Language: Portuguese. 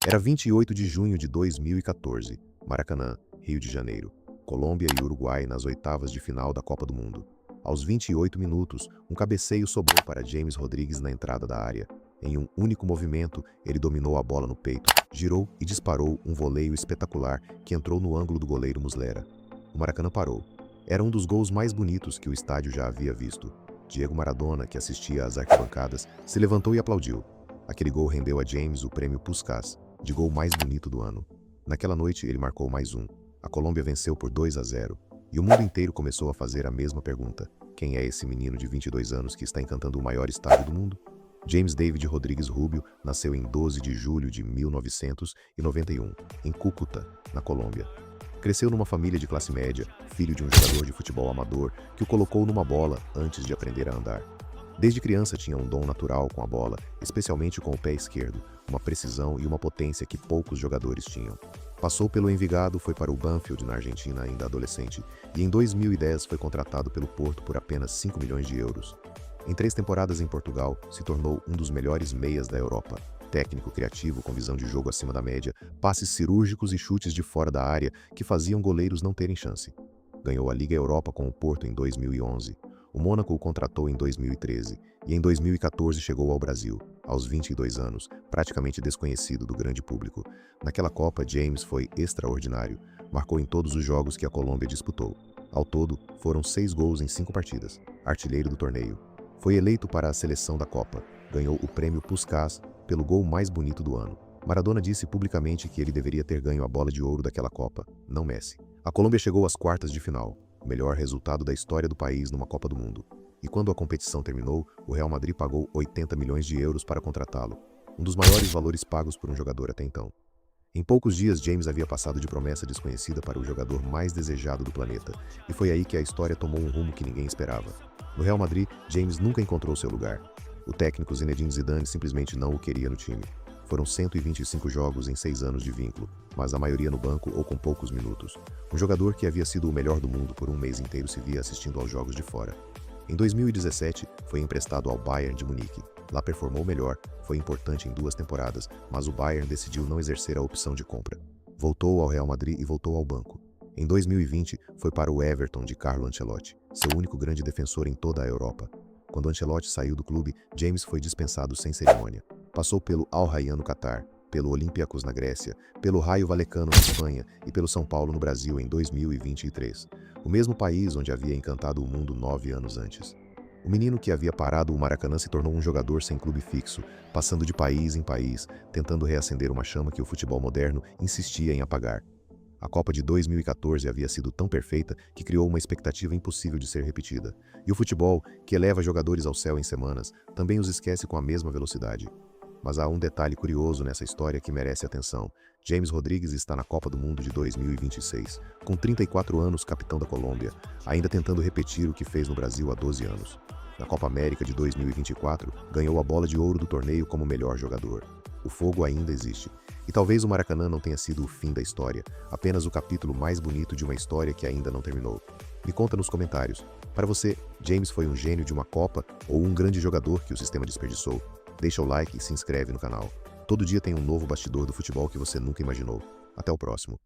Era 28 de junho de 2014, Maracanã, Rio de Janeiro. Colômbia e Uruguai nas oitavas de final da Copa do Mundo. Aos 28 minutos, um cabeceio sobrou para James Rodrigues na entrada da área. Em um único movimento, ele dominou a bola no peito, girou e disparou um voleio espetacular que entrou no ângulo do goleiro Muslera. O Maracanã parou. Era um dos gols mais bonitos que o estádio já havia visto. Diego Maradona, que assistia às arquibancadas, se levantou e aplaudiu. Aquele gol rendeu a James o prêmio Puskás, de gol mais bonito do ano. Naquela noite, ele marcou mais um. A Colômbia venceu por 2-0. E o mundo inteiro começou a fazer a mesma pergunta. Quem é esse menino de 22 anos que está encantando o maior estádio do mundo? James David Rodrigues Rubio nasceu em 12 de julho de 1991, em Cúcuta, na Colômbia. Cresceu numa família de classe média, filho de um jogador de futebol amador que o colocou numa bola antes de aprender a andar. Desde criança tinha um dom natural com a bola, especialmente com o pé esquerdo, uma precisão e uma potência que poucos jogadores tinham. Passou pelo Envigado, foi para o Banfield na Argentina ainda adolescente, e em 2010 foi contratado pelo Porto por apenas 5 milhões de euros. Em 3 temporadas em Portugal, se tornou um dos melhores meias da Europa. Técnico, criativo, com visão de jogo acima da média, passes cirúrgicos e chutes de fora da área que faziam goleiros não terem chance. Ganhou a Liga Europa com o Porto em 2011. O Mônaco o contratou em 2013 e em 2014 chegou ao Brasil, aos 22 anos, praticamente desconhecido do grande público. Naquela Copa, James foi extraordinário, marcou em todos os jogos que a Colômbia disputou. Ao todo, foram 6 gols em 5 partidas, artilheiro do torneio. Foi eleito para a seleção da Copa, ganhou o prêmio Puskás pelo gol mais bonito do ano. Maradona disse publicamente que ele deveria ter ganho a bola de ouro daquela Copa, não Messi. A Colômbia chegou às quartas de final, o melhor resultado da história do país numa Copa do Mundo. E quando a competição terminou, o Real Madrid pagou 80 milhões de euros para contratá-lo, um dos maiores valores pagos por um jogador até então. Em poucos dias, James havia passado de promessa desconhecida para o jogador mais desejado do planeta, e foi aí que a história tomou um rumo que ninguém esperava. No Real Madrid, James nunca encontrou seu lugar. O técnico Zinedine Zidane simplesmente não o queria no time. Foram 125 jogos em 6 anos de vínculo, mas a maioria no banco ou com poucos minutos. Um jogador que havia sido o melhor do mundo por um mês inteiro se via assistindo aos jogos de fora. Em 2017, foi emprestado ao Bayern de Munique. Lá performou melhor, foi importante em 2 temporadas, mas o Bayern decidiu não exercer a opção de compra. Voltou ao Real Madrid e voltou ao banco. Em 2020, foi para o Everton de Carlo Ancelotti, seu único grande defensor em toda a Europa. Quando Ancelotti saiu do clube, James foi dispensado sem cerimônia. Passou pelo Al Rayyan no Catar, pelo Olympiacos na Grécia, pelo Rayo Vallecano na Espanha e pelo São Paulo no Brasil em 2023. O mesmo país onde havia encantado o mundo 9 anos antes. O menino que havia parado o Maracanã se tornou um jogador sem clube fixo, passando de país em país, tentando reacender uma chama que o futebol moderno insistia em apagar. A Copa de 2014 havia sido tão perfeita que criou uma expectativa impossível de ser repetida. E o futebol, que eleva jogadores ao céu em semanas, também os esquece com a mesma velocidade. Mas há um detalhe curioso nessa história que merece atenção. James Rodrigues está na Copa do Mundo de 2026, com 34 anos, capitão da Colômbia, ainda tentando repetir o que fez no Brasil há 12 anos. Na Copa América de 2024, ganhou a bola de ouro do torneio como melhor jogador. O fogo ainda existe. E talvez o Maracanã não tenha sido o fim da história, apenas o capítulo mais bonito de uma história que ainda não terminou. Me conta nos comentários. Para você, James foi um gênio de uma Copa ou um grande jogador que o sistema desperdiçou? Deixa o like e se inscreve no canal. Todo dia tem um novo bastidor do futebol que você nunca imaginou. Até o próximo.